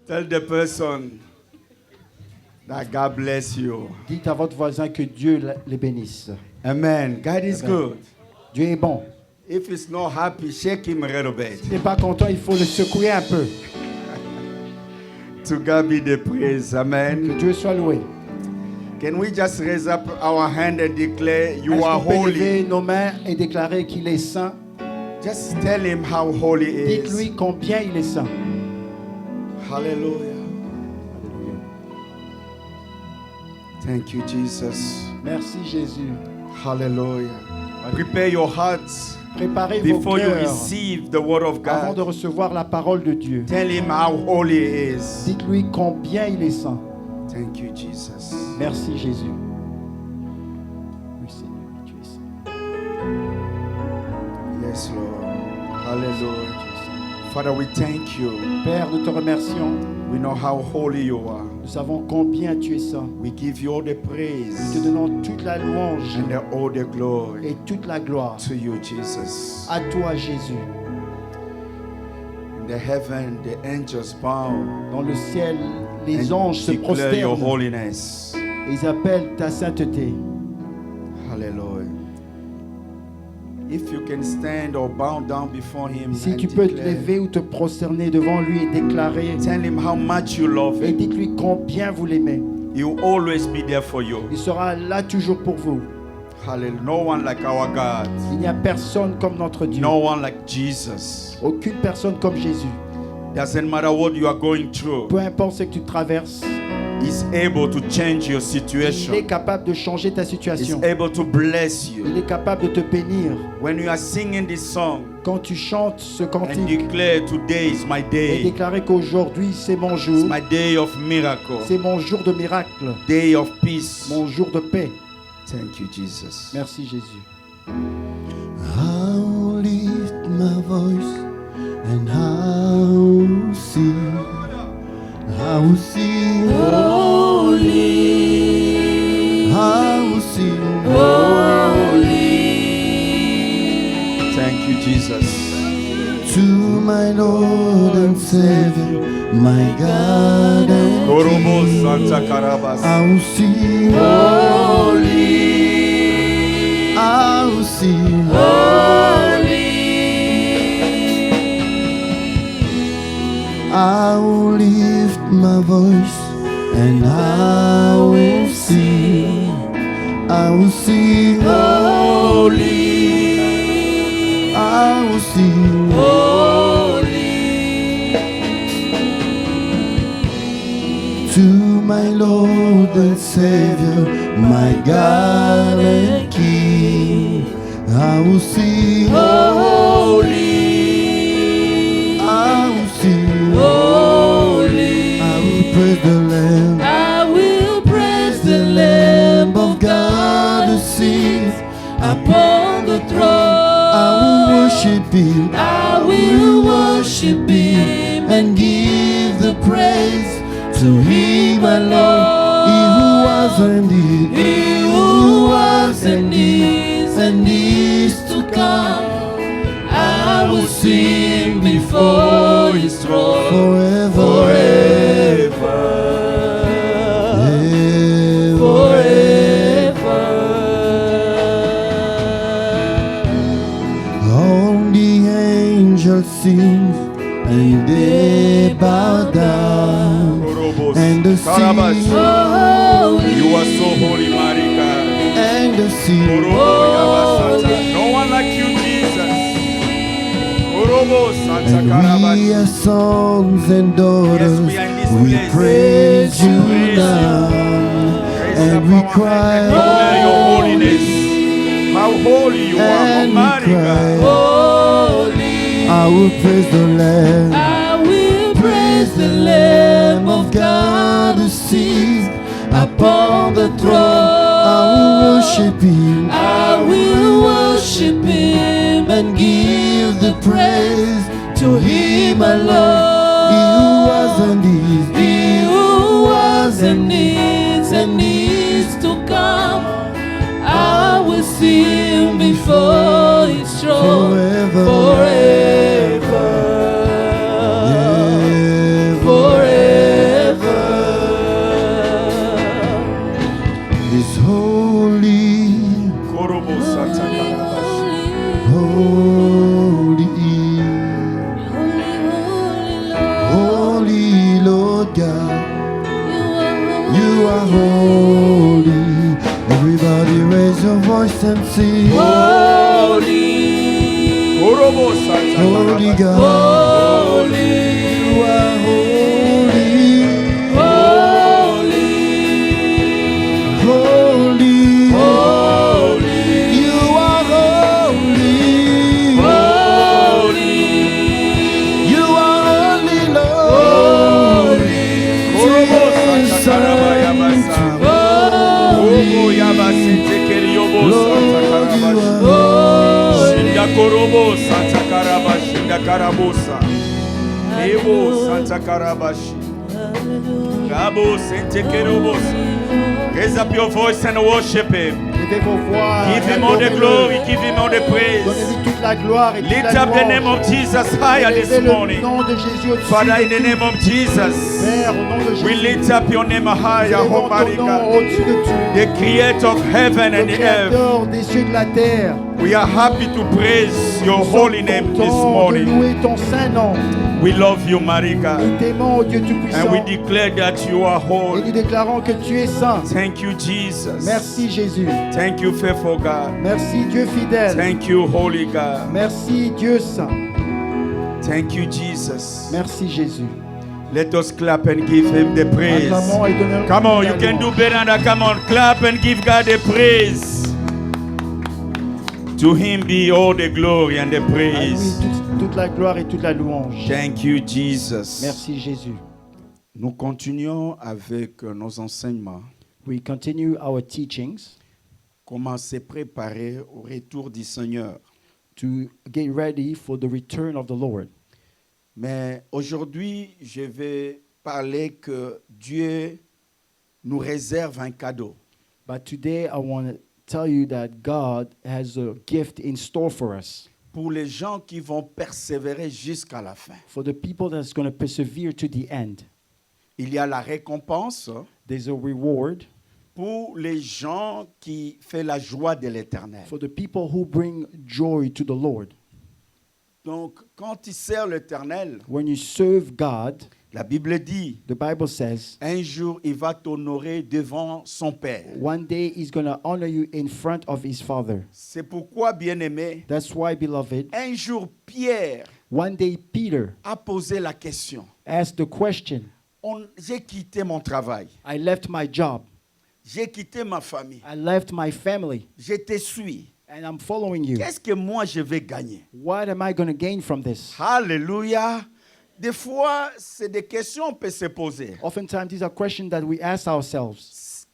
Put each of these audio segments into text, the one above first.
Tell the person that God bless you. Dites à votre voisin que Dieu les bénisse. Amen. God is Amen. good. Dieu est bon. If he's not happy, shake him a little bit. S'il n'est pas content, il faut le secouer un peu. To God be the praise. Que Amen. Dieu soit loué. Can we just raise up our hand and declare you Est-ce are qu'on peut holy? lever nos mains et déclarer qu'il est saint? Just tell him how holy he is. Dites-lui combien il est saint. Hallelujah. Thank you, Jesus. Merci Jésus. Hallelujah. Prepare your hearts Préparez vos before you cœurs receive the word of avant de God. recevoir la parole de Dieu. Tell him how holy he is. Dites-lui combien il est saint. Thank you, Jesus. Merci Jésus. Oui, Seigneur, tu es saint. Yes, Lord. Hallelujah. Father, we thank you. Père, nous te remercions. We know how holy you are. Nous savons combien tu es saint. We give you all the Nous te praise donnons toute la louange and all the glory et toute la gloire to you, Jesus. à toi, Jésus. In the heaven, the angels bow Dans le ciel, les and anges se declare your prosternent holiness. et ils appellent ta sainteté. Hallelujah. If you can stand or bow down before him Si and tu peux te declare, lever ou te prosterner devant lui et déclarer, tell him how much you love et him. dites-lui combien vous l'aimez. He will always be there for you. Il sera là toujours pour vous. Hallelujah. No one like our God. Il n'y a personne comme notre Dieu. No one like Jesus. Aucune personne comme Jésus. Doesn't matter what you are going through. Peu importe ce que tu traverses, He's able to change your il est situation. capable de changer ta He's situation. able to bless Il you. est capable de te bénir. When you are singing this song Quand tu chantes ce and cantique declare today is my et day. déclarer qu'aujourd'hui c'est mon It's jour, my day of miracle. c'est mon jour de miracle, Day of peace. mon jour de paix. Thank you, Jesus. Merci Jésus. I'll lift my voice and I'll sing. I'll sing. Holy, I'll sing. holy, Thank you, Jesus. To my Lord and Savior, my God and Korobo King. Santa Karabas. I'll sing. holy, I'll sing. holy. I will lift my voice and I will sing. I will sing. Holy, I will sing. holy, To my Lord and Savior, my God and King. I will sing. holy, I will sing. holy. I will praise the Lamb. I will praise the Lamb of God who sings. upon the I throne. will worship Him. I will worship Him And give the praise to Him alone. He who was and is. He who was and is to come. I will sing before His throne Forever. forever. All the angels sing and they bow down. Korobo And the Karabas. sea. Holy, You are so holy, Marika. And the sea. Korobo Yabasata. No one like you, Jesus. Korobo Santa And Karabas. we are sons and daughters. Yes, we are in this We place. praise you Praise you. now. Raise And up we our cry. hand and declare your holiness. How holy you are, And we Marika. cry. holy. I will praise the Lamb. I will praise the Lamb of God who sits upon the throne. I will worship Him I will worship Him and give the praise to Him He alone. who was and is. He who was and is to come. I will sing before His throne Forever. forever. Yeah. Forever. God. You are holy. Everybody raise your voice and sing. Holy, Orobo Santa Holy Karabas. God. holy, You are holy. holy, Holy. holy, You are holy. holy, You are holy, Lord. Orobo Santa Karabaya Basa. Obo Yabasi Tekeriobo Santa Lord, you Karabash. are Shinda Korobo Santa Karabash. Shinda Karabosa. Ebo Santa Karabash. Gabo Sente Kerobos. Raise up your voice and worship him. Levez vos voix. Give et him all the adorez-le. glory, give him all the praise. Donnez-lui toute la gloire et toute Lift la up the name louange. of Jesus higher Élevez this le morning. nom de Jésus au-dessus Father, in de the name of Jesus, Père, au nom de Jésus. we lift up your name higher, Élevons Almighty ton nom God, au-dessus de tout. the creator of heaven Le and the earth. Créateur des cieux et de la terre. We are happy to praise your Nous holy sommes name this contents de morning. louer ton saint nom. We love you, mighty Nous God, t'aimons, ô Dieu and Tout-Puissant. we declare that you are Et holy. nous déclarons que tu es saint. Thank you, Jesus. Merci Jésus. Thank you, faithful God. Merci Dieu fidèle. Thank you, holy God. Merci Dieu saint. Thank you, Jesus. Merci Jésus. Let us clap and give him the praise. Acclamons et donnons Come on, la you can do louange. better than that. Come on, clap and give God the praise. To him be all the glory and the À lui praise. toute la gloire et toute la louange. Thank you, Jesus. Merci Jésus. Nous continuons avec nos enseignements. We continue our teachings Comment se préparer au retour du Seigneur. to get ready for the return of the Lord. Mais aujourd'hui, je vais parler que Dieu nous réserve un cadeau. But today I want to tell you that God has a gift in store for us. Pour les gens qui vont persévérer jusqu'à la fin. For the people that's going to persevere to the end. Il y a la récompense There's a reward pour les gens qui font la joie de l'Éternel. for the people who bring joy to the Lord. Donc, quand tu sers l'Éternel, When you serve God, la Bible dit, the Bible says, un jour, il va t'honorer devant son Père. one day he's going to honor you in front of his Father. C'est pourquoi, bien-aimé, That's why, beloved, un jour, Pierre one day Peter a posé la question. asked the question, J'ai quitté mon travail. I left my job. J'ai quitté ma famille. I left my family. Je te suis. And I'm following you. Qu'est-ce que moi, je vais gagner? What am I going to gain from this? Alléluia. Des fois, c'est des questions qu'on peut se poser. Oftentimes, these are questions that we ask ourselves.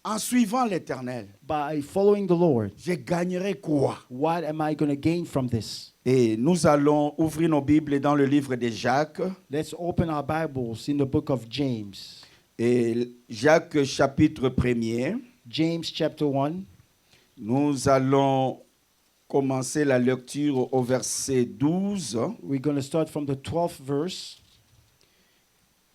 En suivant l'Éternel, By following the Lord, je gagnerai quoi? what am I going to gain from this? Et nous allons ouvrir nos Bibles dans le livre de Jacques. Let's open our Bibles in the book of James. Et Jacques chapitre 1er. James chapter 1. Nous allons commencer la lecture au verset 12. We're going to start from the 12th verse.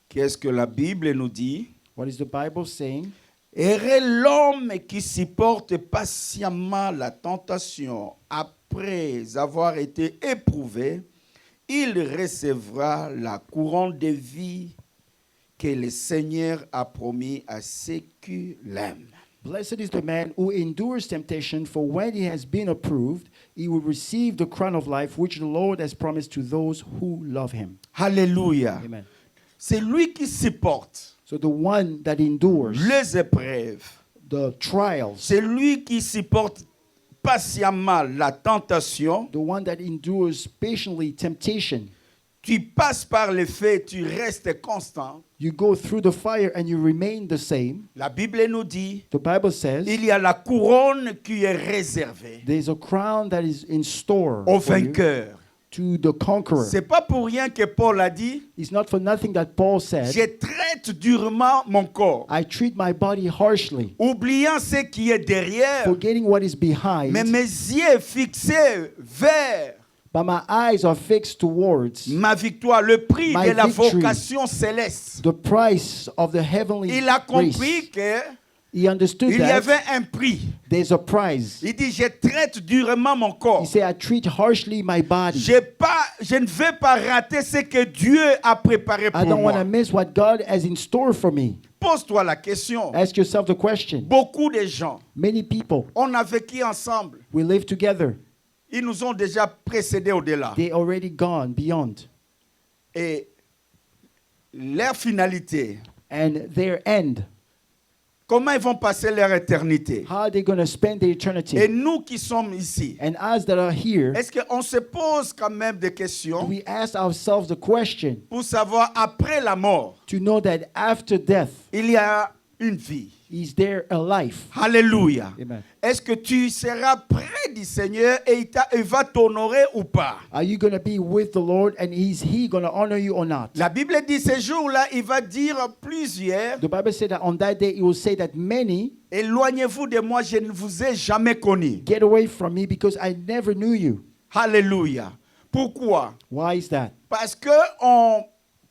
Qu'est-ce que la Bible nous dit? What is the Bible saying? Heureux l'homme qui supporte patiemment la tentation après avoir été éprouvé, il recevra la couronne de vie que le Seigneur a promis à ceux qui l'aiment. Blessed is the man who endures temptation, for when he has been approved, he will receive the crown of life which the Lord has promised to those who love him. Alléluia. Amen. C'est lui qui supporte So the one that endures les épreuves. the trials, C'est lui qui supporte patiemment la tentation. the one that endures patiently temptation, Tu passes par le feu, tu restes constant. you go through the fire and you remain the same. La Bible nous dit, The Bible says il y a la couronne qui est réservée there's a crown that is in store au for you, vainqueur. to the conqueror. C'est pas pour rien que Paul a dit, It's not for nothing that Paul said, je traite durement mon corps, I treat my body harshly, oubliant ce qui est derrière, forgetting what is behind, mais mes yeux fixés vers but my eyes are fixed towards ma victoire, le prix My de la victory. vocation céleste. the price of the heavenly Il a grace. compris que He understood Il y that avait un prix. there's a prize. Il dit, je traite durement mon corps. He said, I treat harshly my body. Je ne vais pas rater ce que Dieu a préparé I pour don't want moi. to miss what God has in store for me. Pose-toi la question. Ask yourself the question. Beaucoup de gens, Many people, on a vécu ensemble. we live together. Ils nous ont déjà précédés au-delà. They already gone beyond. Et leur finalité, And their end, comment ils vont passer leur éternité? how are they going to spend their Et eternity? nous qui sommes ici, And us that are here, est-ce qu'on se pose quand même des questions we ask ourselves the question pour savoir après la mort, to know that after death, il y a une vie? is there a life? Alléluia. Amen. Est-ce que tu seras près du Seigneur et il va t'honorer ou pas? Are you going to be with the Lord and is He going to honor you or not? La Bible dit ce jour-là, il va dire à plusieurs, The Bible said that on that day, it will say that many éloignez-vous de moi, je ne vous ai jamais connu. get away from me because I never knew you. Alléluia. Pourquoi? Why is that? Parce que on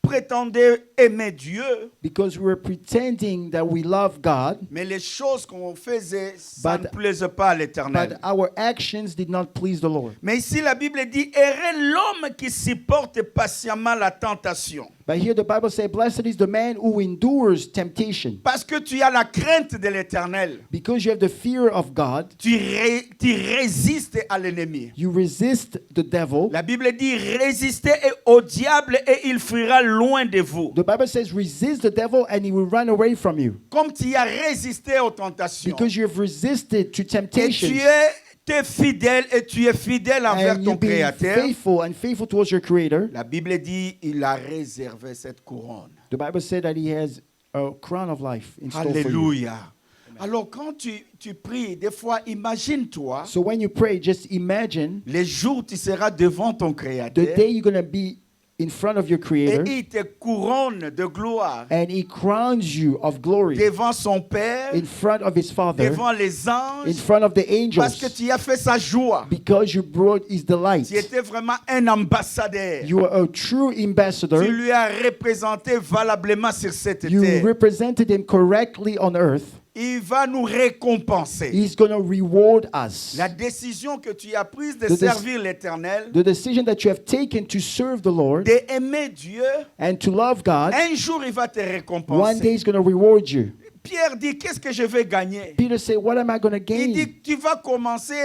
prétendait aimer Dieu, Because we're pretending that we love God, mais les choses qu'on faisait, ça But- ne plaisait pas à but l'Éternel. our actions did not please the Lord. Mais ici, la Bible dit, heureux l'homme qui supporte patiemment la tentation. But here the Bible says, blessed is the man who endures temptation. Parce que tu as la crainte de l'Éternel. Because you have the fear of God, Tu résistes à l'ennemi. you resist the devil. La Bible dit, résistez au diable et il fuira loin de vous. The Bible says, resist the devil and he will run away from you. Comme tu as résisté aux tentations. Because you have resisted to Et temptation. tu es fidèle et tu es fidèle envers And ton you've been Créateur. faithful and faithful towards your Creator. La Bible dit, il a réservé cette couronne. The Bible said that he has a crown of life in store for you. Alléluia. Alors quand tu pries, des fois, imagine-toi So when you pray, just imagine les jours où tu seras devant ton the Créateur day you're going to be in front of your et Creator il te couronne de gloire and he crowns you of glory devant son Père, in front of his Father, devant les in anges, front of the parce que angels, tu as fait sa joie. because you brought his delight. Tu étais vraiment un ambassadeur. You are a true ambassador. Tu lui as représenté valablement sur cette You terre. represented him correctly on earth. Il va nous récompenser. He's going to reward us. La décision que tu as prise de The dec- servir l'Éternel, The decision that you have taken to serve the Lord d'aimer Dieu, and to love God, un jour il va te one day récompenser. he's going to reward you. Pierre dit, qu'est-ce que je vais gagner? Peter said, what am I going to Il gain? dit, tu vas commencer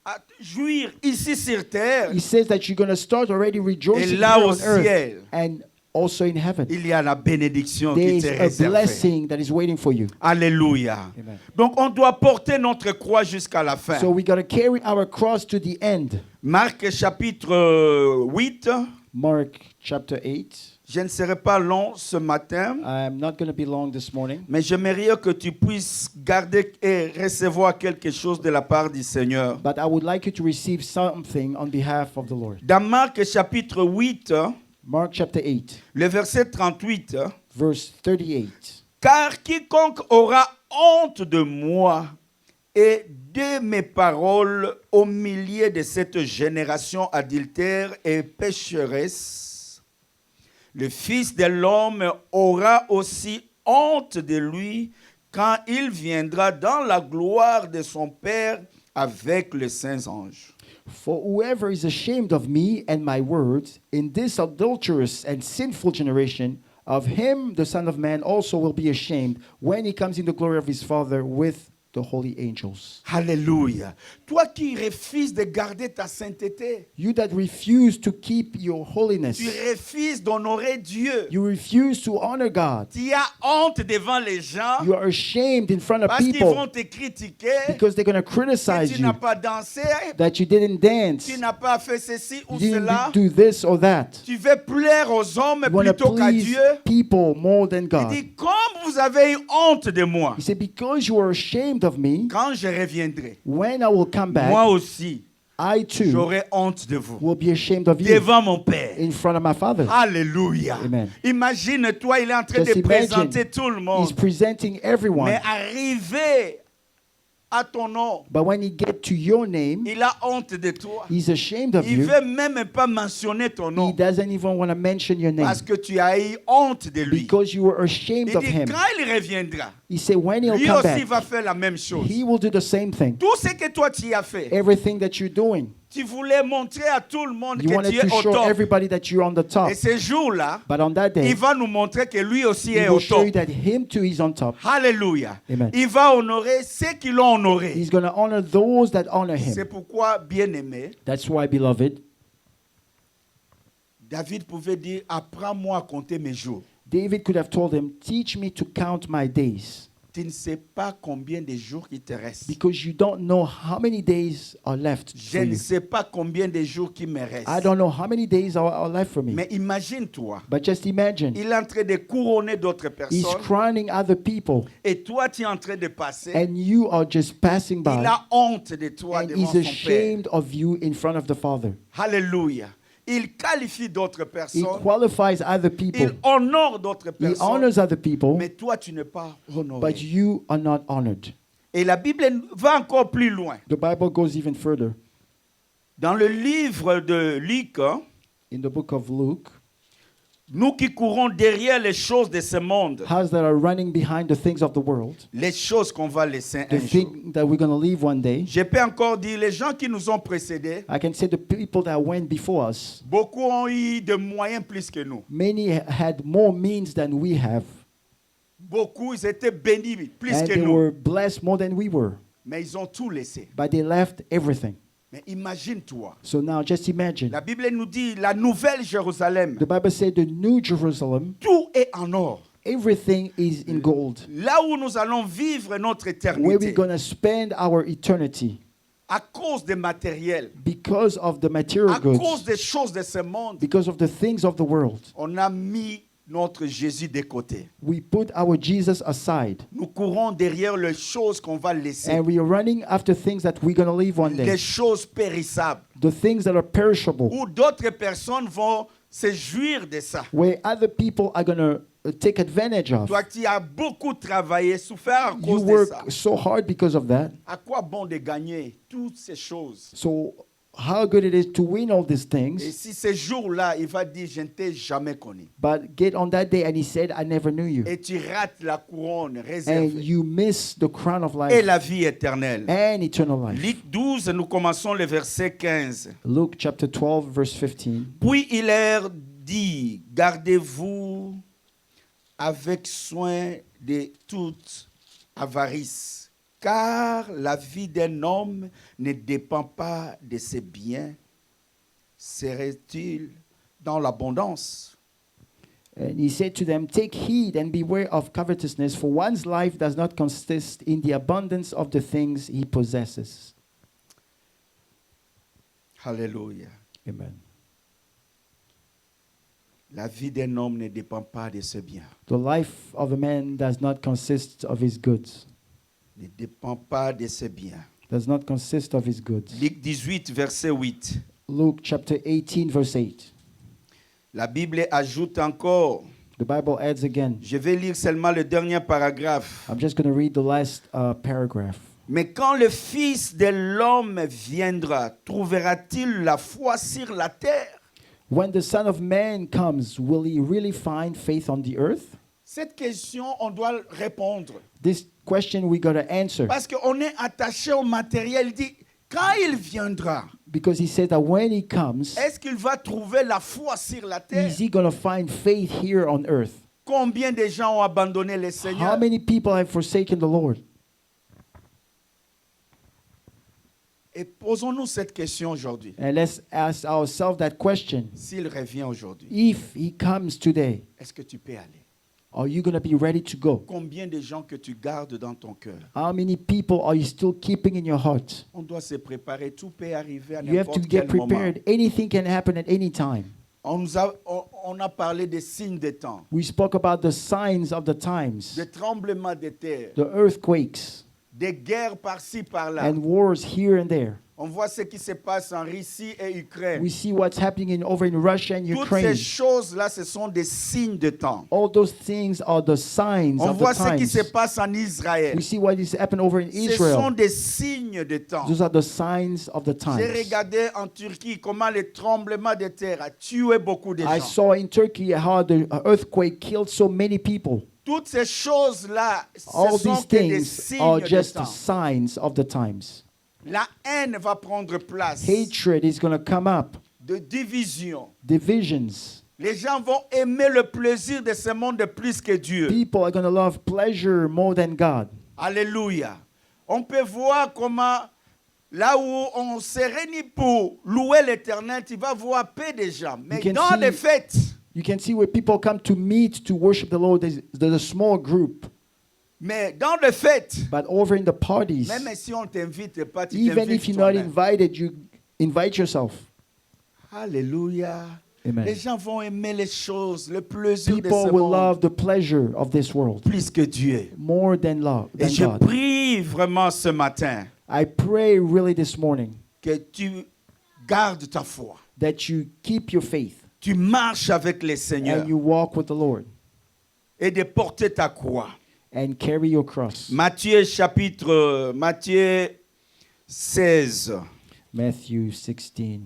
à jouir ici sur terre. He says that you're going to start already rejoicing Et là here au on earth ciel, and also in heaven. il y a la bénédiction There qui is t'est a réservée. blessing that is waiting for you. Alléluia. Amen. Donc on doit porter notre croix jusqu'à la fin. So we got to carry our cross to the end. Marc chapitre 8. Mark chapter 8. Je ne serai pas long ce matin, I'm not going to be long this morning, mais j'aimerais que tu puisses garder et recevoir quelque chose de la part du Seigneur. but I would like you to receive something on behalf of the Lord. Dans Marc chapitre 8, Mark chapter 8, le verset 38, verse 38. car quiconque aura honte de moi et de mes paroles au milieu de cette génération adultère et pécheresse, le Fils de l'homme aura aussi honte de lui quand il viendra dans la gloire de son Père avec les saints anges. For whoever is ashamed of me and my words in this adulterous and sinful generation, of him the Son of Man also will be ashamed when he comes in the glory of his Father with the holy angels. Alléluia. Toi qui refuses de garder ta sainteté, You that refuse to keep your holiness, tu refuses d'honorer Dieu, you refuse to honor God, tu as honte devant les gens you are ashamed in front of parce qu'ils vont people te critiquer, because they're going to que criticize tu n'as you, pas dansé, that you didn't dance, tu n'as pas fait ceci ou you didn't cela. do this or that. Tu veux plaire aux hommes You want to plutôt qu'à please Dieu. people more than Il God. dit, comme vous avez eu honte de moi, He said, because you are ashamed of me, quand je reviendrai, when I will come back, moi aussi, I too j'aurai honte de vous. will be ashamed of you Devant mon Père. in front of my Father. Alléluia. Amen. Imagine-toi, il est en train Just de imagine, présenter tout le He's monde. presenting everyone. Mais arrivé à ton nom, But when he gets to your name, il a honte de toi. he's ashamed of Il ne you. veut même pas mentionner ton He nom doesn't even want to mention your name parce que tu as eu honte de lui. because you were ashamed Il of dit him. quand il reviendra, He said when he'll lui come aussi back, va faire la même chose. he will do the same thing. Tout ce que toi tu as fait, Everything that you're doing, tu voulais montrer à tout le monde you que wanted tu es to au show top. everybody that you're on the top. Et ce jour-là, But on that day, il va nous montrer que lui aussi he est will au show you top. that him too is on top. Alléluia. Amen. Il va honorer ceux qui l'ont honoré. He's going to honor those that honor C'est him. pourquoi, bien-aimé, That's why, beloved, David pouvait dire, apprends-moi à compter mes jours. David could have told him, teach me to count my days, Tu ne sais pas combien de jours il te reste. because you don't know how many days are left Je for ne you. sais pas combien de jours qui me I restent. don't know how many days are left for me. Mais imagine-toi, But just imagine, il est en train de couronner d'autres he's personnes crowning other people, et toi tu es en train de passer. and you are just passing Il by, a honte de toi and devant he's son Père. ashamed of you in front of the Father. Alléluia. Il qualifie d'autres He personnes. qualifies other people. Il honore d'autres He personnes. honors other people, Mais toi, tu n'es pas honoré. but you are not honored. Et la Bible va encore plus loin. The Bible goes even further. Dans le livre de Luc, hein, In the book of Luke, nous qui courons derrière les choses de ce monde, how's that are running behind the things of the world, les choses qu'on va laisser the un jour. thing that we're going to leave one day. Je peux encore dire, les gens qui nous ont précédés, I can say the people that went before us, beaucoup ont eu de moyens plus que nous. many had more means than we have, Beaucoup, ils étaient bénis plus and que they nous. were blessed more than we were, Mais ils ont tout laissé. but they left everything. Mais imagine-toi. So now just imagine. La Bible nous dit, la nouvelle Jérusalem, The Bible said the new Jerusalem, tout est en or. everything is in gold, Là où nous allons vivre notre where éternité, we're going to spend our eternity à cause des matériels, because of the material à cause goods, des choses de ce monde, because of the things of the world. on a mis notre Jésus de côté. We put our Jesus aside, Nous courons derrière les choses qu'on va laisser, and we are running after things that we're going to leave one les day, choses périssables, the things that are perishable, où d'autres personnes vont se jouir de ça. where other people are going to take advantage of. Toi qui as beaucoup travaillé, souffert à You cause de work ça. so hard because of that. À quoi bon de gagner toutes ces choses? So how good it is to win all these Et things, si ce jour-là, il va dire, je ne t'ai jamais connu. but get on that day and he said, I never knew you. Et tu rates la couronne And réservée you miss the crown of et life la vie éternelle. and eternal life. Luc 12, nous commençons le verset 15. Luke chapter 12, verse 15. Puis il leur dit, gardez-vous avec soin de toute avarice, car la vie d'un homme ne dépend pas de ses biens. Serait-il dans l'abondance? And he said to them, take heed and beware of covetousness, for one's life does not consist in the abundance of the things he possesses. Alléluia. Amen. La vie d'un homme ne dépend pas de ses biens, The life of a man does not consist of his goods, ne dépend pas de ses biens. does not consist of his goods. Luc 18, verset 8. Luke chapter 18, verse 8. La Bible ajoute encore, The Bible adds again. je vais lire seulement le dernier paragraphe. I'm just going to read the last paragraph. Mais quand le Fils de l'homme viendra, trouvera-t-il la foi sur la terre? When the Son of Man comes, will he really find faith on the earth? Cette question, on doit répondre. This question we got to answer. Parce qu'on est attaché au matériel. Il dit, quand il viendra, Because he said that when he comes, est-ce qu'il va trouver la foi sur la terre? is he going to find faith here on earth? Combien de gens ont abandonné le How Seigneur? many people have forsaken the Lord? Et posons-nous cette question aujourd'hui. And let's ask ourselves that question. S'il revient aujourd'hui, If he comes today, est-ce que tu peux aller? are you going to be ready to go? Combien de gens que tu gardes dans ton cœur? How many people are you still keeping in your heart? On doit se préparer. Tout peut arriver à You have to n'importe get quel moment. prepared. Anything can happen at any time. On a parlé des signes des temps, We spoke about the signs of the times, des tremblements de terre, the earthquakes, des guerres par-ci, par-là. and wars here and there. On voit ce qui se passe en Russie et Ukraine. We see what's happening over in Russia and Toutes Ukraine. ces choses-là, ce sont des signes de temps. All those things are the signs On of voit the ce qui times. se passe en Israël. We see what is happening over in Ce sont Israel. des signes de temps. Those are the signs of the J'ai times. regardé en Turquie comment le tremblement de terre a tué beaucoup de I gens. saw in Turkey how the earthquake killed so many people. Toutes ces choses-là, ce All sont these que des things are signes de just temps. signs of the times. La haine va prendre place. Hatred is going to come up. De division. Divisions. Les gens vont aimer le plaisir de ce monde plus que Dieu. People are going to love pleasure more than God. Alléluia. On peut voir comment, là où on se réunit pour louer l'Éternel, tu vas voir peu de gens. Mais can dans see- les fêtes, You can see where people come to meet to worship the Lord. There's a small group. But over in the parties, même si on t'invite pas, tu even t'invites if you're not toi-même. invited, you invite yourself. Alléluia. Amen. Les gens vont aimer les choses, le plaisir de People ce will monde, love the pleasure of this world plus que Dieu. more than love, Et than je God. prie vraiment ce matin I pray really this morning que tu gardes ta foi. that you keep your faith Tu marches avec le Seigneur and you walk with the Lord et de porter ta croix. and carry your cross. Matthieu 16. Matthew 16.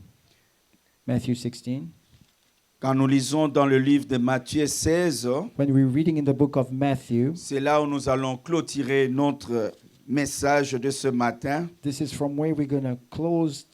Matthew 16. Quand nous lisons dans le livre de Matthieu 16, When we're reading in the book of Matthew, c'est là où nous allons clôturer notre message de ce matin. this is from where we're going to close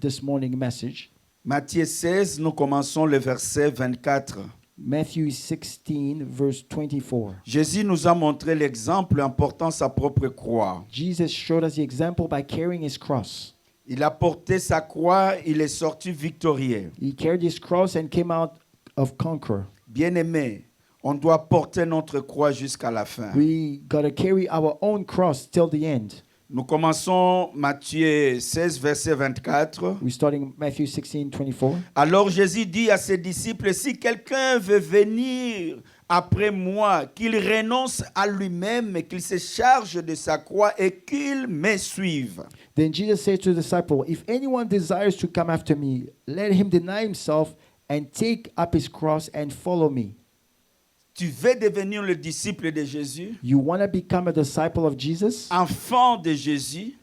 this morning message. Matthieu 16, nous commençons le verset 24. Matthew 16, verse 24. Jésus nous a montré l'exemple en portant sa propre croix. Jesus showed us the example by carrying his cross. Il a porté sa croix, il est sorti victorieux. He carried his cross and came out of conqueror. Bien-aimé, on doit porter notre croix jusqu'à la fin. We got to carry our own cross till the end. Nous commençons Matthieu 16, verset 24. We're starting Matthew 16, 24. Alors Jésus dit à ses disciples, si quelqu'un veut venir après moi, qu'il renonce à lui-même, qu'il se charge de sa croix et qu'il me suive. Then Jesus said to the disciple, if anyone desires to come after me, let him deny himself and take up his cross and follow me. Tu veux devenir le disciple de Jésus, You want to become a disciple of Jesus, enfant de Jésus,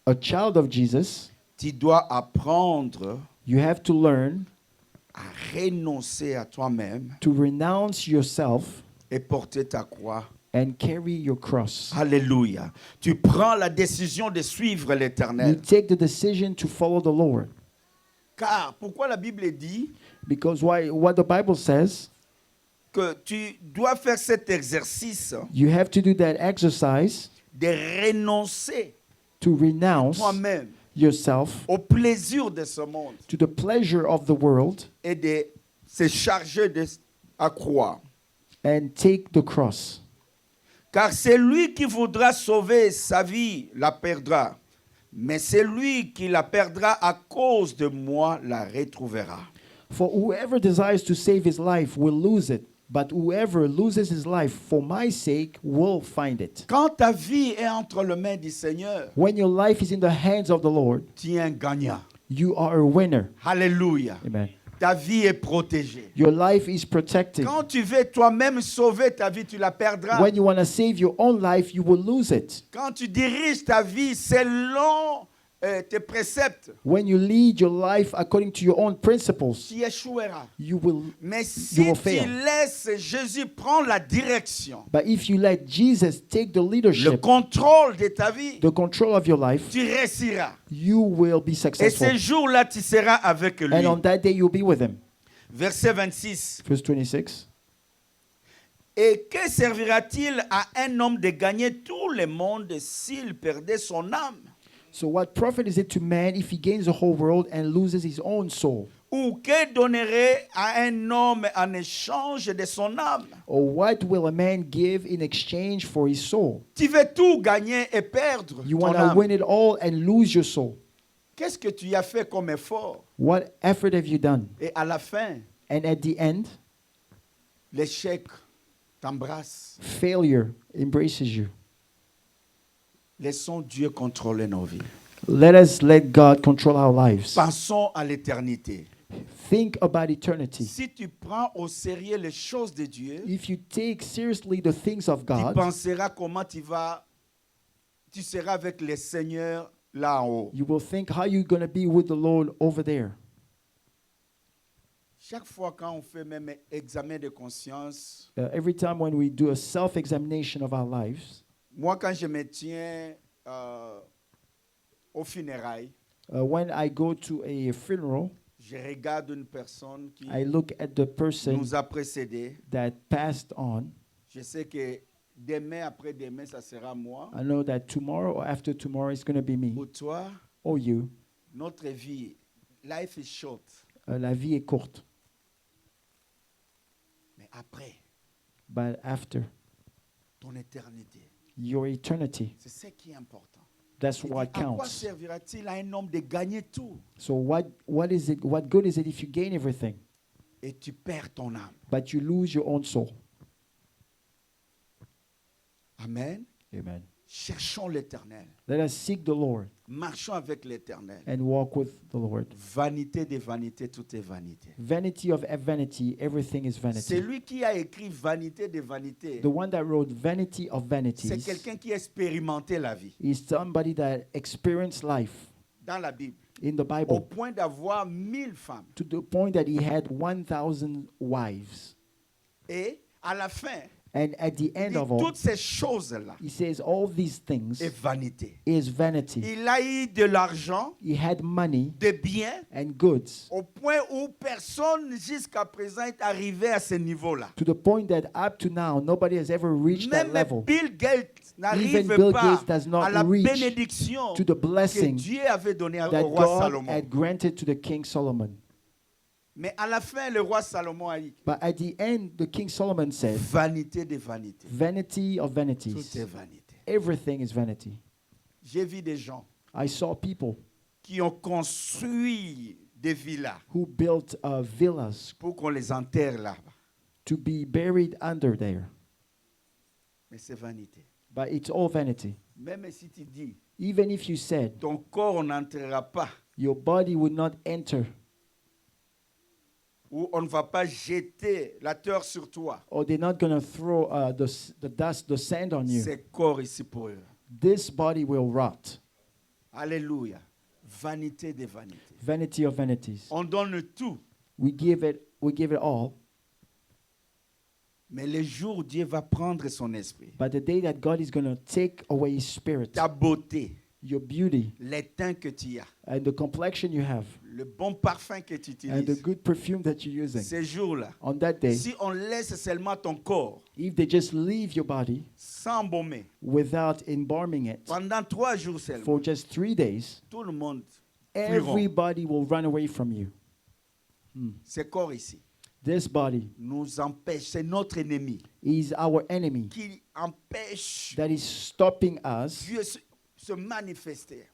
a child of Jesus, tu dois apprendre you have to learn à renoncer à toi-même to renounce yourself et porter ta croix. and carry your cross. Alléluia. Tu prends la décision de suivre You l'Éternel. take the decision to follow the Lord. Car pourquoi la Bible dit Because what the Bible says, que tu dois faire cet exercice you have to do that exercise de renoncer to renounce toi-même yourself au plaisir de ce monde to the pleasure of the world et de se charger de à croix. and take the cross. Car celui qui voudra sauver sa vie la perdra, mais celui qui la perdra à cause de moi la retrouvera. For whoever desires to save his life will lose it, but whoever loses his life for my sake will find it. Quand ta vie est entre les mains du Seigneur, When your life is in the hands of the Lord, tu es un gagnant. you are a winner. Alléluia. Amen. Ta vie est protégée. Your life is protected. Quand tu veux toi-même sauver ta vie, tu la perdras. When you want to save your own life, you will lose it. Quand tu diriges ta vie selon tes préceptes, When you lead your life according to your own principles, tu échoueras. you will. Mais si will tu fail. laisses Jésus prendre la direction, But if you let Jesus take the le leadership, contrôle de ta vie, the control of your life, tu réussiras. you will be Et successful. ce jour-là, tu seras avec lui. And on that day, you'll be with him. Verset 26. Verse 26. Et que servira-t-il à un homme de gagner tout le monde s'il perdait son âme? So what profit is it to man if he gains the whole world and loses his own soul? Ou que donnerait à un homme en échange de son âme? Or what will a man give in exchange for his soul? Tu veux tout gagner et perdre You ton want to âme. win it all and lose your soul. Qu'est-ce que tu as fait comme effort? What effort have you done? Et à la fin, And at the end, l'échec t'embrasse. failure embraces you. Laissons Dieu contrôler nos vies. Let us let God control our lives. Pensons à l'éternité. Think about eternity. Si tu prends au sérieux les choses de Dieu, If you take seriously the things of tu God, penseras comment tu seras avec les seigneurs là en haut. you will think how you're going to be with the Lord over there. Chaque fois quand on fait même examen de conscience, Every time when we do a self-examination of our lives, moi quand je me tiens aux funérailles, when I go to a funeral, je regarde une personne qui I look at the person nous a précédés. that passed on. Je sais que demain, après-demain, ça sera moi I know that tomorrow or after tomorrow is going to be me ou toi. or you. Notre vie, life is short. La vie est courte, Mais après, but after, ton éternité, your eternity, c'est ce qui est important. that's Il dit, what à quoi counts. servira-t-il à un homme de gagner tout So what is it? What good is it if you gain everything, et tu perds ton âme? but you lose your own soul? Amen. Amen. Cherchons l'éternel. Let us seek the Lord Marchons avec l'éternel. and walk with the Lord. Vanité des vanités, tout est vanité. Vanity of vanity, everything is C'est vanity. lui qui a écrit vanité des vanités. The one that wrote Vanity of C'est Vanities quelqu'un qui a expérimenté la vie is somebody that experienced life dans la Bible. in the Au Bible point d'avoir 1000 femmes. to the point that he had 1,000 wives. Et à la fin, And at the il end dit, of all, toutes ces choses-là he says all these things est vanité. is vanity. Il a eu de l'argent, He had money des biens, and goods au point où personne jusqu'à présent est arrivé à ce niveau-là. to the point that up to now nobody has ever reached that Même level. Bill Gates n'arrive Bill pas Gates does not à la reach bénédiction to the que blessing Dieu avait donnée that au roi God Salomon. had granted to the King Solomon. Mais à la fin, le roi Salomon a dit But at the end, the King Solomon said, vanité des vanités. vanity of Tout vanities. est vanité. Everything is vanity. J'ai vu des gens I saw people qui ont construit des villas who built villas pour qu'on les enterre là-bas. to be buried under there. Mais c'est vanité. But it's all vanity. Même si tu dis, Even if you said ton corps n'entrera pas, your body would not enter, ou on ne va pas jeter la terre sur toi, or they're not going to throw the dust, the sand on you, c'est corps ici pour eux. this body will rot. Alléluia. Vanité des vanités. Vanity of vanities. On donne tout, We give it all. mais le jour où Dieu va prendre son esprit, But the day that God is going to take away his spirit, ta beauté, your beauty, les teints que tu as, and the complexion you have, le bon parfum que tu and the utilises, good perfume that you're using, ces jours-là, on that day, si on laisse seulement ton corps if they just leave your body sans embaumer, without embalming it pendant 3 jours seulement, for just 3 days, tout le monde, everybody will run away from you. ce corps ici, This body nous empêche, c'est notre ennemi is our enemy qui empêche that is stopping us, Dieu se manifester.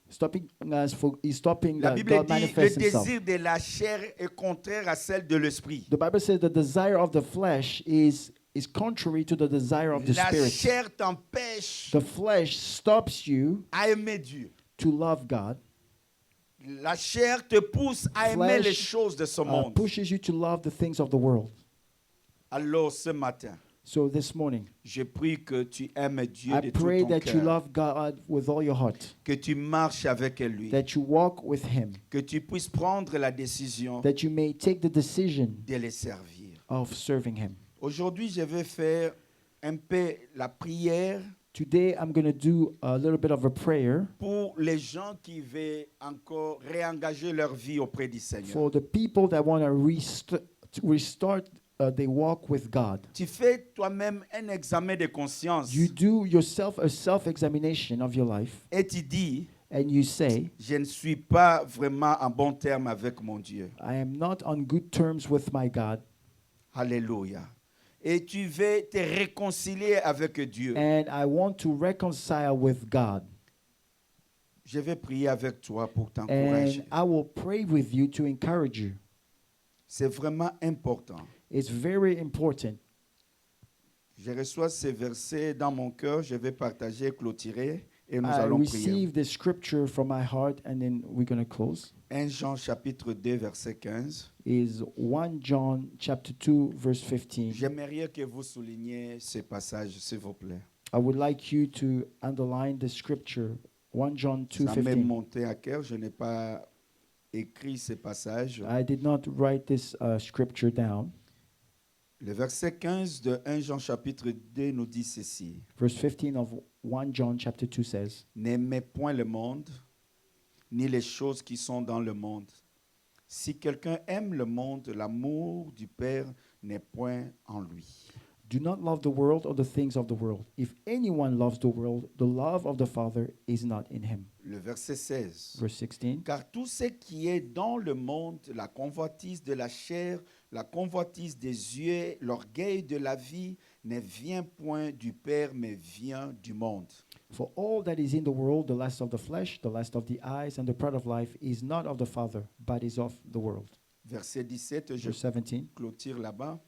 is stopping La that Bible God dit le manifests himself. désir de la chair est contraire à celle de l'esprit. The Bible says the desire of the flesh is contrary to the desire of the La spirit. chair t'empêche The flesh stops you à aimer Dieu. to love God. La chair te pousse à aimer Flesh, les choses de ce monde. Pushes you to love the things of the world. Alors ce matin, So this morning, je prie que tu aimes Dieu I de tout pray ton that you cœur, love God with all your heart, que tu marches avec lui, that you walk with Him, que tu puisses prendre la décision that you may take the decision de les servir. of serving Him. Aujourd'hui, je vais faire un peu la prière Today, I'm going to do a little bit of a prayer pour les gens qui veulent encore réengager leur vie auprès du Seigneur. for the people that want to restart their walk with God. Tu fais toi-même un examen de conscience You do yourself a self-examination of your life, et tu dis, and you say, je ne suis pas vraiment en bon terme avec mon Dieu. I am not on good terms with my God, Alléluia. Et tu veux te réconcilier avec Dieu. and I want to reconcile with God. Je vais prier avec toi pour t'encourager. And I will pray with you to encourage you. C'est vraiment important. It's very important. Je reçois ces versets dans mon cœur, je vais partager, clôturer Et nous I allons prier. received the scripture from my heart, and then we're going to close. 1 Jean chapitre 2 verset 15. Is 1 John chapter 2 verse 15. J'aimerais que vous souligniez ce passage, s'il vous plaît. I would like you to underline the scripture 1 John Ça m'est 2:15. monté à cœur. Je n'ai pas écrit ce passage. I did not write this scripture down. Le verset 15 de 1 Jean chapitre 2 nous dit ceci. Verse 15 of 1 John chapter 2 says, N'aimez point le monde, ni les choses qui sont dans le monde. Si quelqu'un aime le monde, l'amour du Père n'est point en lui. "Do not love the world or the things of the world. If anyone loves the world, the love of the Father is not in him." Le verset 16. Verse 16. Car tout ce qui est dans le monde, la convoitise de la chair, la convoitise des yeux, l'orgueil de la vie, ne vient point du Père, mais vient du monde. "For all that is in the world, the lust of the flesh, the lust of the eyes, and the pride of life, is not of the Father, but is of the world." Verset 17, je Verse 17. clôture là-bas.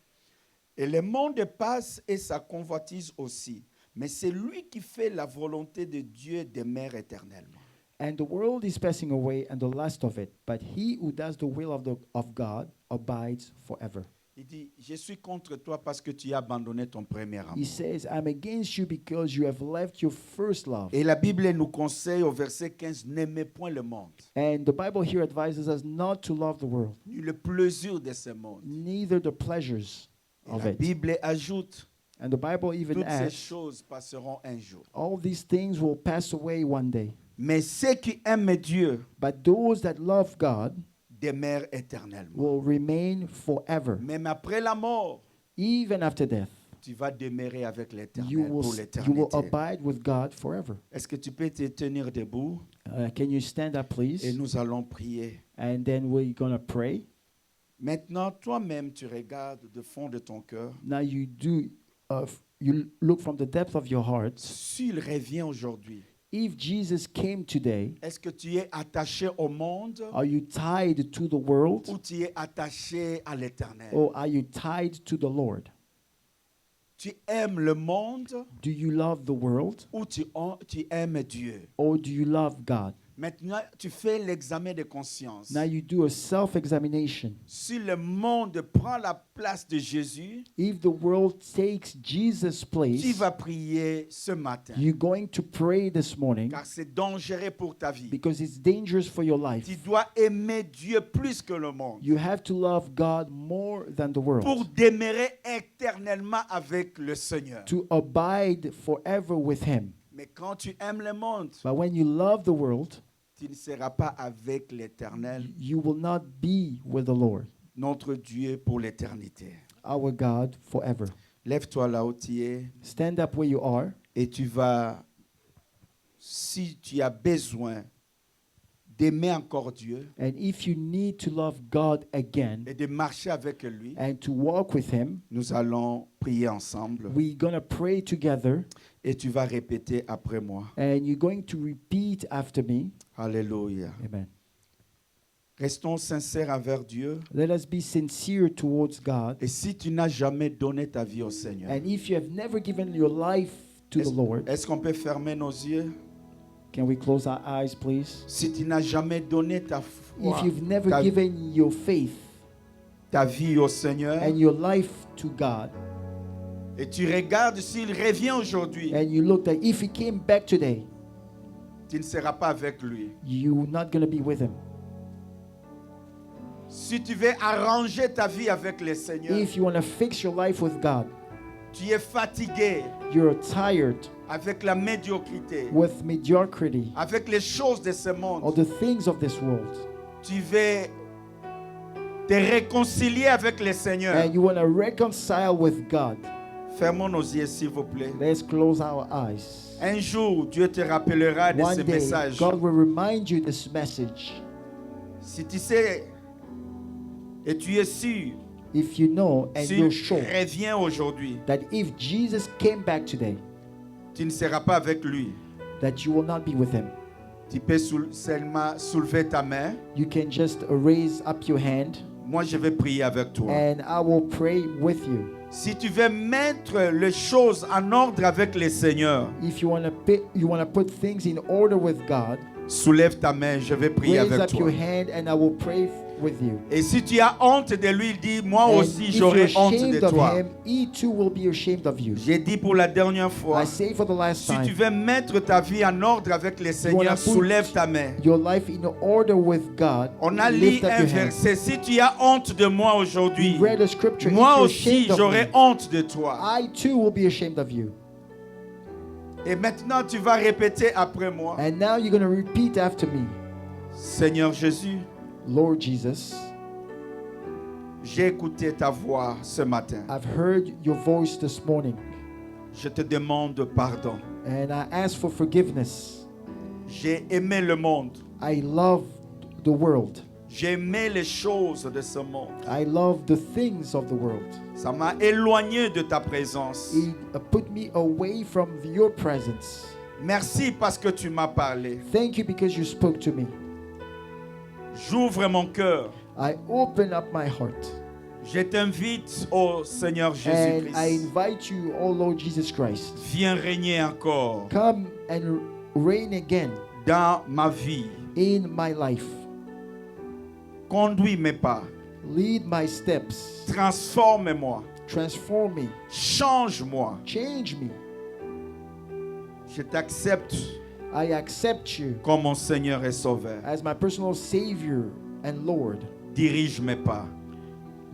Et le monde passe et sa convoitise aussi. Mais c'est lui qui fait la volonté de Dieu demeure éternellement. "And the world is passing away and the lust of it, but he who does the will of God abides forever." Il dit, je suis contre toi parce que tu as abandonné ton premier amour. He says, "I'm against you because you have left your first love." Et la Bible nous conseille au verset 15, n'aimez point le monde, And the Bible here advises us not to love the world, ni le plaisir de ce monde. neither the pleasures Et of la it. Bible ajoute, And the Bible even toutes ces adds, choses passeront un jour. all these things will pass away one day. Mais ceux qui aiment Dieu But those that love God demeurent éternellement. will remain forever. Même après la mort, Even after death, tu vas demeurer avec you l'éternel will, pour you will l'éternité. abide with God forever. Est-ce que tu peux te tenir debout Can you stand up, et please? nous allons prier. And then we're going to pray. Maintenant, toi-même, tu regardes de fond de ton cœur. Now you look from the depth of your heart. S'il revient aujourd'hui, If Jesus came today, est-ce que tu es attaché au monde are you tied to the world ou tu es attaché à l'éternel? or are you tied to the Lord? Tu aimes le monde Do you love the world ou tu aimes Dieu? or do you love God? Maintenant, tu fais l'examen de conscience. Now you do a self-examination. Si le monde prend la place de Jésus, If the world takes Jesus' tu place, vas prier ce matin. you're going to pray this morning Car c'est dangereux pour ta vie. because it's dangerous for your life. Tu dois aimer Dieu plus que le monde You have to love God more than the world pour demeurer éternellement avec le Seigneur. to abide forever with Him. Mais quand tu aimes le monde, But when you love the world, tu ne seras pas avec l'Éternel, you will not be with the Lord, notre Dieu, pour l'éternité. our God, forever. Lève-toi là où tu es Stand up where you are, et tu vas, si tu as besoin d'aimer encore Dieu and if you need to love God again et de marcher avec lui, and to walk with Him, nous allons prier ensemble we're going to pray together, et tu vas répéter après moi. and you're going to repeat after me. Alléluia. Amen. Restons sincères envers Dieu. Let us be sincere towards God. Et si tu n'as jamais donné ta vie au Seigneur, And if you have never given your life to the Lord, est-ce qu'on peut fermer nos yeux? can we close our eyes, please? Si tu n'as jamais donné ta foi, If you've never ta, given your faith ta vie au Seigneur, and your life to God, et tu regardes s'il revient aujourd'hui, and you look that if He came back today, tu ne seras pas avec lui. you're not going to be with Him. Si tu veux arranger ta vie avec le Seigneur, If you want to fix your life with God, tu es fatigué you're tired avec la médiocrité, with mediocrity avec les choses de ce or monde, the things of this world, tu veux te réconcilier avec le Seigneur. and you want to reconcile with God, Fermons nos yeux, s'il vous plaît. let's close our eyes. Un jour, Dieu te rappellera de ce One day, message. God will remind you this message. Si tu sais et tu es sûr, If you know and s'il you're sure revient aujourd'hui, that if Jesus came back today, tu ne seras pas avec lui. that you will not be with Him. Tu peux seulement soulever ta main You can just raise up your hand Moi, je vais prier avec toi. and I will pray with you. Si tu veux mettre les choses en ordre avec le Seigneur, If you want to put things in order with God, soulève ta main, je vais prier raise avec up toi. your hand and I will pray with you. Et si tu as honte de lui, dis, moi And aussi if j'aurai you're honte de ashamed of toi. him, he too will be ashamed of you. J'ai dit pour la dernière fois, I say for the last si tu time, veux mettre ta vie en ordre avec le Seigneur, put soulève ta main. your life in order with God, On a lu lift up un your hand. verset, si tu as honte de moi aujourd'hui, We read a scripture. moi If you're aussi ashamed of j'aurai me, honte de toi. I too will be ashamed of you. Et maintenant tu vas répéter après moi. And now you're going to repeat after me. Seigneur Jésus, Lord Jesus, j'ai écouté ta voix ce matin. I've heard your voice this morning Je te demande pardon. and I ask for forgiveness. J'ai aimé le monde. I love the world. J'ai aimé les choses de ce monde. I love the things of the world. Ça m'a éloigné de ta présence. It put me away from your presence. Merci parce que tu m'as parlé. Thank you because you spoke to me. J'ouvre mon cœur. I open up my heart Je t'invite, ô Seigneur and I Jésus-Christ. invite you, oh Lord Jesus Christ, Viens régner encore come and reign again dans ma vie. in my life. Conduis mes pas. Lead my steps. Transforme-moi. Transform me. Change-moi. Change me. Je t'accepte I accept you comme mon Seigneur et Sauveur. as my personal Savior and Lord. Dirige mes pas.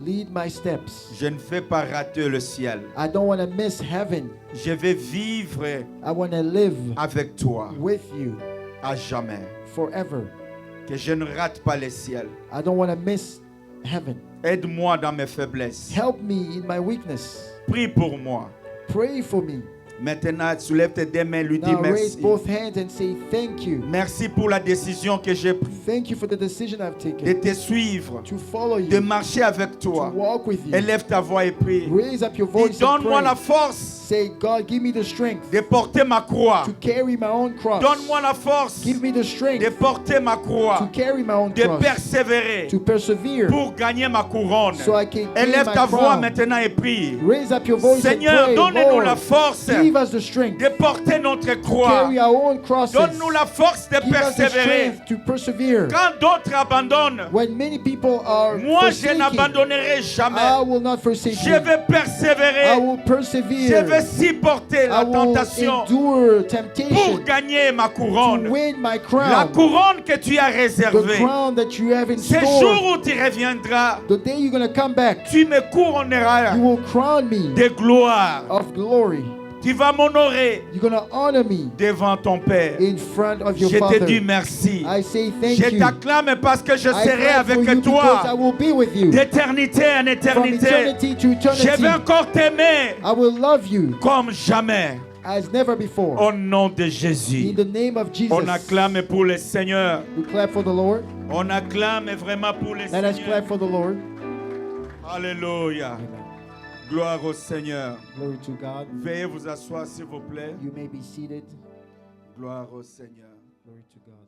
Lead my steps. Je ne vais pas rater le ciel. I don't want to miss heaven. Je vais vivre I want to live avec toi with you à jamais. forever. Que je ne rate pas le ciel. I don't want to miss heaven. Aide-moi dans mes faiblesses. Help me in my weakness. Prie pour moi. Pray for me. Maintenant, soulève tes deux mains, lui dis Now raise merci. both hands and say thank you. Merci pour la décision que j'ai prise Thank you for the decision I've de taken te suivre, to follow de you, marcher avec to toi. walk with you. Élève ta voix et prie. Raise up your Dis, voice and donne-moi la pray. force Say, God, give me the strength de porter ma croix. to carry my own cross. Donne-moi la force Give me the de strength porter ma to croix, carry my own de cross, persévérer to persevere, pour gagner ma couronne. so I can gain Élève my ta voix crown. maintenant et prie. Raise up your voice Seigneur, and pray, donne-nous la Lord, force give us the strength de porter notre to croix. carry our own crosses. Donne-nous la force de Give us the persévérer. strength to persevere. Quand d'autres abandonnent, When many people are moi je forsaking, n'abandonnerai I jamais. will not forsake Je you. vais I persévérer. will Je persevere. vais supporter I la will tentation endure pour temptation gagner ma to couronne. win my La crown. couronne que tu as The réservée. crown that you have in Ce store. jour où tu reviendras, The day you're going to come back, tu me couronneras you will crown me de gloire. of glory. Tu vas m'honorer You're going to honor me devant ton Père. in front of your Je te Father. dis merci. I say thank Je you. t'acclame parce que je I serai clap for avec you because I toi will be with you. d'éternité en From éternité. eternity to Je vais eternity, encore t'aimer I will love you comme jamais. as never before. Au nom de In Jésus. the name of Jesus, On acclame pour le Seigneur. we clap for the Lord. On acclame vraiment pour le Let us Seigneur. clap for the Lord. Alléluia. Amen. Gloire au Seigneur. Glory to God. Veuillez vous asseoir s'il vous plaît. You may be seated. Gloire au Seigneur. Glory to God.